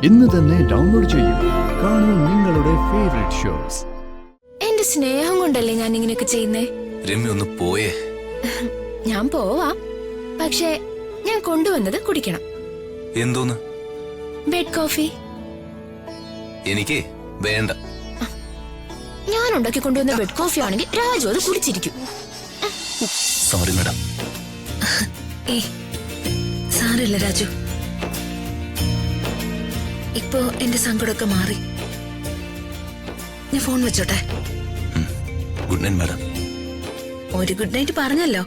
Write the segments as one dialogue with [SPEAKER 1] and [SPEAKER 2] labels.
[SPEAKER 1] ഇന്ന് തന്നെ ഡൗൺലോഡ് ചെയ്യൂ. കാണൂ നിങ്ങളുടെ ഫേവറേറ്റ് ഷോസ്.
[SPEAKER 2] എന്റെ സ്നേഹം കൊണ്ടല്ലേ ഞാൻ ഇങ്ങനെയൊക്കെ ചെയ്യുന്നേ.
[SPEAKER 3] രമ്യ ഒന്ന് പോയേ.
[SPEAKER 2] ഞാൻ പോവാ, പക്ഷേ ഞാൻ കൊണ്ടുവന്നത് കുടിക്കണം.
[SPEAKER 3] എന്തോന്ന്?
[SPEAKER 2] Bed coffee.
[SPEAKER 3] എനിക്ക് വേണ്ട.
[SPEAKER 2] ഞാൻ ഉണ്ടാക്കി കൊണ്ടുവന്ന ബെഡ് കോഫി ആണെങ്കിൽ രാജു അത് കുടിച്ചിരിക്കും.
[SPEAKER 3] Sorry madam.
[SPEAKER 4] സാരമില്ല രാജു, ഇപ്പോ എന്റെ സങ്കടമൊക്കെ മാറി. ഞാൻ ഫോൺ വെച്ചോട്ടെ.
[SPEAKER 3] Good night madam.
[SPEAKER 4] ഒരു ഗുഡ് നൈറ്റ് പറഞ്ഞല്ലോ.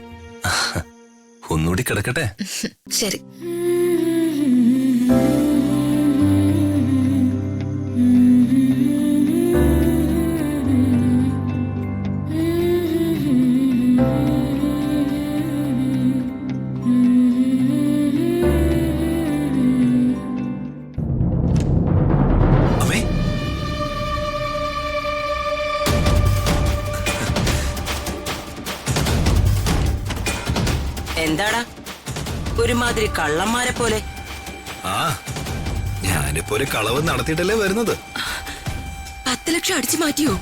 [SPEAKER 3] ഒന്നുകൂടി കിടക്കട്ടെ.
[SPEAKER 4] ശരി.
[SPEAKER 5] എന്താടാ ഒരുമാതിരി കള്ളന്മാരെ പോലെ?
[SPEAKER 3] ആ, ഞാനിപ്പോ ഒരു കളവ് നടത്തിയിട്ടല്ലേ വരുന്നത്.
[SPEAKER 4] 10 ലക്ഷം അടിച്ചു മാറ്റിയോ?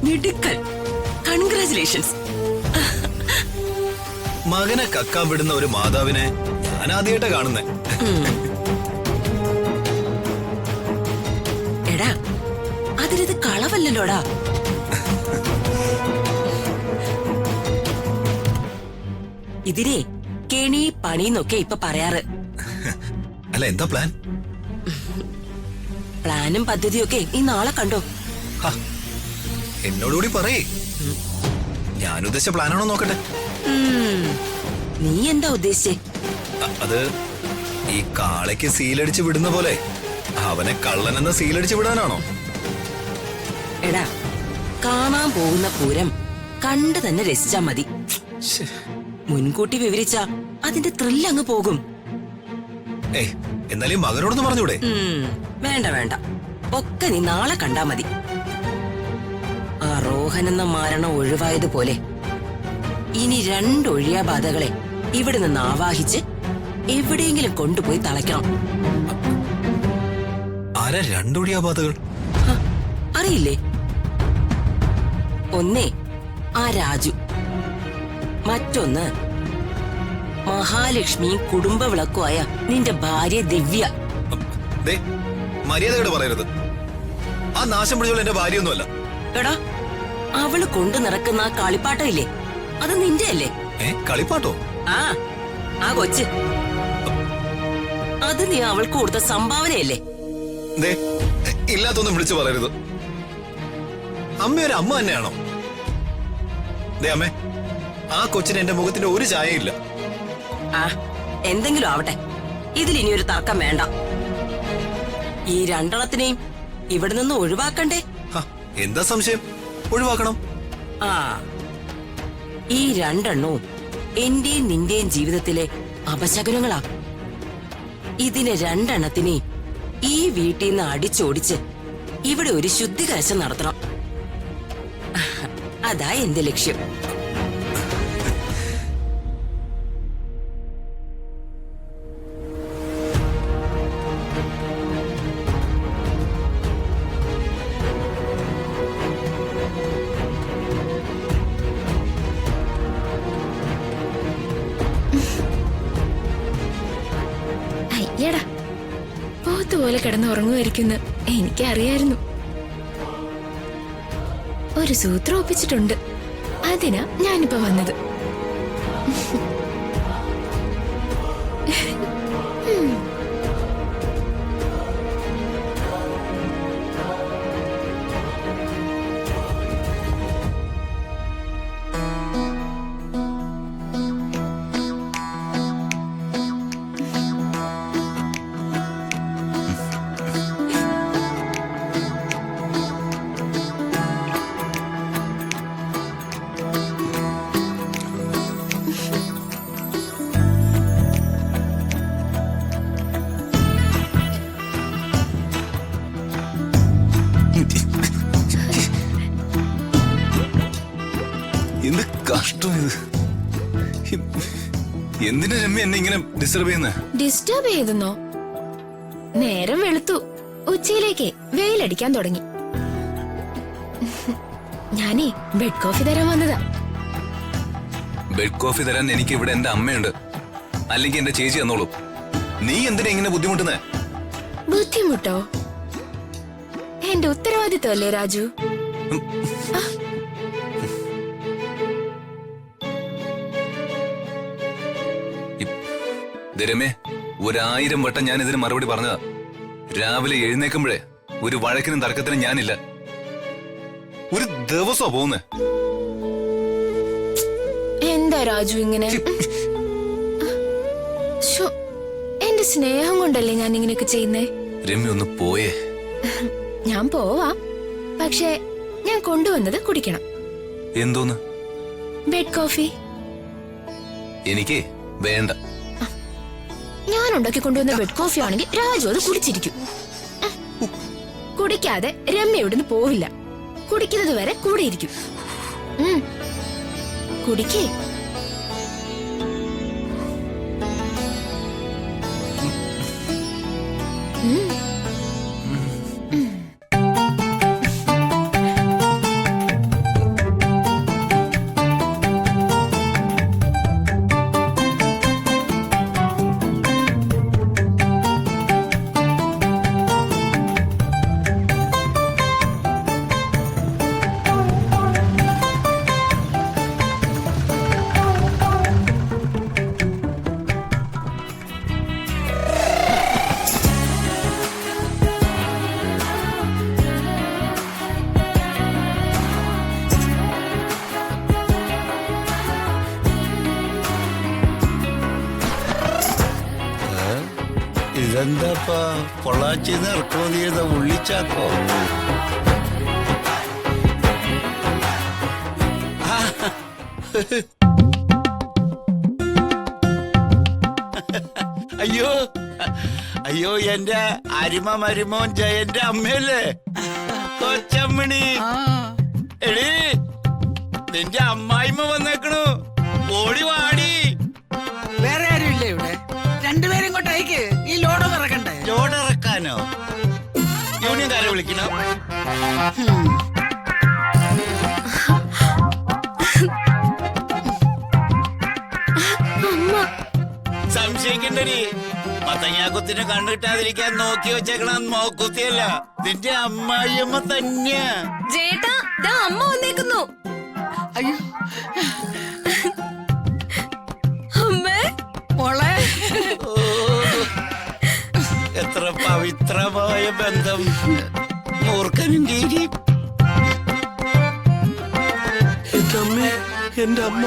[SPEAKER 5] മിടുക്കൻ, കൺഗ്രാചുലേഷൻസ്.
[SPEAKER 3] മകനെ കക്കാൻ വിടുന്ന ഒരു മാതാവിനെ ഞാൻ ആദ്യമായിട്ടാ കാണുന്നേ.
[SPEAKER 5] എടാ, അതിലിത് കളവല്ലല്ലോടാ. ഇതിനെ കെണി പണിന്നൊക്കെ ഇപ്പൊ പറയാറ്.
[SPEAKER 3] അല്ല, എന്താ പ്ലാൻ?
[SPEAKER 5] പ്ലാനും പദ്ധതിയൊക്കെ ഈ നാളെ കണ്ടോ.
[SPEAKER 3] എന്നോടുകൂടി പറയേ. ഞാൻ ഉദ്ദേശിച്ച പ്ലാനാണോ നോക്കട്ടെ.
[SPEAKER 5] നീ എന്താ ഉദ്ദേശിച്ചേ?
[SPEAKER 3] അത് ഈ കാളയ്ക്ക് സീലടിച്ച് വിടുന്ന പോലെ അവനെ കള്ളനെന്ന സീലടിച്ച് വിടാനാണോ?
[SPEAKER 5] എടാ, കാണാൻ പോകുന്ന പൂരം കണ്ടു തന്നെ രസിച്ചാ മതി. മുൻകൂട്ടി വിവരിച്ച അതിന്റെ ത്രില്ല് അങ്ങ് പോകും.
[SPEAKER 3] എന്നാലും മകനോടൊന്ന് പറഞ്ഞൂടെ?
[SPEAKER 5] വേണ്ട വേണ്ട, ഒക്കെ നീ നാളെ കണ്ടാ മതി. ആ റോഹൻ എന്ന മാരണം ഒഴിവായതുപോലെ ഇനി 2 ഒഴിയാബാധകളെ ഇവിടെ നിന്ന് ആവാഹിച്ച് എവിടെയെങ്കിലും കൊണ്ടുപോയി തളയ്ക്കണം.
[SPEAKER 3] ആരാ 2 ഒഴിയാബാധകൾ?
[SPEAKER 5] അറിയില്ലേ? ഒന്നേ ആ രാജു, മറ്റൊന്ന് മഹാലക്ഷ്മിയും കുടുംബ വിളക്കുമായ നിന്റെ ഭാര്യ ദിവ്യ.
[SPEAKER 3] മര്യാദയോടെ പറയരുത്. ആ നാശം പിടിച്ചോളൂ എന്റെ ഭാര്യയൊന്നുമല്ല.
[SPEAKER 5] എടാ, അവള് കൊണ്ടു നടക്കുന്ന ആ കളിപ്പാട്ടം ഇല്ലേ, അത് നിന്റെ അല്ലേ?
[SPEAKER 3] കളിപ്പാട്ടോ?
[SPEAKER 5] ആ കൊച്ച്, അത് നീ അവൾക്ക് കൊടുത്ത സംഭാവനയല്ലേ?
[SPEAKER 3] ഇല്ലാത്തൊന്നും വിളിച്ചു പറയരുത്. അമ്മ ഒരു അമ്മ തന്നെയാണോ? അമ്മേ, ആ കൊച്ചിന് എന്റെ മുഖത്തിന്റെ ഒരു ചായയില്ല.
[SPEAKER 5] എന്തെങ്കിലും ആവട്ടെ, ഇതിലിനി ഒരു തർക്കം വേണ്ട. ഈ 2 ഇവിടെ നിന്ന് ഒഴിവാക്കണ്ടേ?
[SPEAKER 3] എന്താ സംശയം? ഒഴിവാക്കണം.
[SPEAKER 5] ഈ 2 എന്റെയും നിന്റെയും ജീവിതത്തിലെ അപശകുനങ്ങളാ. ഇതിനെ 2 ഈ വീട്ടിൽ നിന്ന് അടിച്ചോടിച്ച് ഇവിടെ ഒരു ശുദ്ധികലശം നടത്തണം. അതാ എന്റെ ലക്ഷ്യം.
[SPEAKER 2] അയ്യടാ, പോത്തുപോലെ കിടന്നുറങ്ങുമായിരിക്കുന്നു. എനിക്കറിയായിരുന്നു. ഒരു സൂത്രം ഒപ്പിച്ചിട്ടുണ്ട്. അതിനാ ഞാനിപ്പോ വന്നത്.
[SPEAKER 3] എന്തിനാ രമ്യ എന്നെ ഇങ്ങനെ ഡിസ്റ്റർബ് ചെയ്യുന്നത്?
[SPEAKER 2] ഡിസ്റ്റർബ് ചെയ്തെന്നോ? നേരം വെളുത്തു, ഉച്ചയിലേക്ക് വെയിലടിക്കാൻ തുടങ്ങി. ഞാനേ ബെഡ് കോഫി തരാൻ വന്നതാ.
[SPEAKER 3] ബെഡ് കോഫി തരാൻ എനിക്ക് ഇവിടെ എന്റെ അമ്മയുണ്ട്, അല്ലെങ്കിൽ എന്റെ ചേച്ചി തന്നോളൂ. നീ എന്തിനാ ഇങ്ങനെ ബുദ്ധിമുട്ടുന്നേ?
[SPEAKER 2] ബുദ്ധിമുട്ടോ? എന്റെ ഉത്തരവാദിത്വമല്ലേ രാജു?
[SPEAKER 3] രമേ, 1000 വട്ടം ഞാൻ ഇതിന് മറുപടി പറഞ്ഞതാ. രാവിലെ എഴുന്നേക്കുമ്പോഴേ ഒരു വഴക്കിനും തർക്കത്തിനും ഞാനില്ല. ഒരു ദിവസമാ പോകുന്നേ.
[SPEAKER 2] എന്താ രാജു ഇങ്ങനെ? ശോ, എന്റെ സ്നേഹം കൊണ്ടല്ലേ ഞാൻ ഇങ്ങനെയൊക്കെ ചെയ്യുന്നേ.
[SPEAKER 3] രമ്യ ഒന്ന് പോയേ.
[SPEAKER 2] ഞാൻ പോവാം, പക്ഷേ ഞാൻ കൊണ്ടുവന്നത് കുടിക്കണം.
[SPEAKER 3] എന്തോന്ന്?
[SPEAKER 2] Bed coffee.
[SPEAKER 3] എനിക്ക് വേണ്ട.
[SPEAKER 2] ഞാൻ ഉണ്ടാക്കി കൊണ്ടുവന്ന ബെഡ് കോഫി ആണെങ്കിൽ രാജു അത് കുടിച്ചിരിക്കും. കുടിക്കാതെ രമ്യ ഇവിടുന്ന് പോവില്ല. കുടിക്കുന്നത് വരെ കൂടെ ഇരിക്കും. കുടിക്കേ.
[SPEAKER 6] ഇതെന്താപ്പാ പൊള്ളാച്ചിന്ന് ഇറക്കുമതി ചെയ്ത ഉള്ളിച്ചാക്കോ? അയ്യോ അയ്യോ, എന്റെ അരിമ മരുമോൻ ജയന്റെ അമ്മയല്ലേ കൊച്ചമ്മണി. എടീ, നിന്റെ അമ്മായിമ്മ വന്നേക്കണു, ഓടി വാടി.
[SPEAKER 7] വേറെ ആരും ഇല്ല ഇവിടെ? രണ്ടുപേരും ഇങ്ങോട്ട് അയക്ക്, ഈ ലോഡ് ഇറക്കണ്ടേ?
[SPEAKER 6] ലോഡ് ഇറക്കാനോ? യൂണിയൻകാരെ വിളിക്കണോ? സംശയിക്കണ്ടടി, മത്തങ്ങാക്കുത്തിന് കണ്ണുകിട്ടാതിരിക്കാൻ നോക്കി വെച്ചേക്കണ നോക്കുത്തിയല്ല, നിന്റെ അമ്മായിയമ്മ തന്നെയാ.
[SPEAKER 4] ചേട്ടാ, ദാ അമ്മ വന്നേക്കുന്നു.
[SPEAKER 7] അയ്യോ
[SPEAKER 4] അമ്മേ,
[SPEAKER 7] മോളെ,
[SPEAKER 6] ഓ, എത്ര പവിത്രമായ ബന്ധം. മൂർഖനും കീരി.
[SPEAKER 8] എന്റെ അമ്മ, എന്റെ അമ്മ.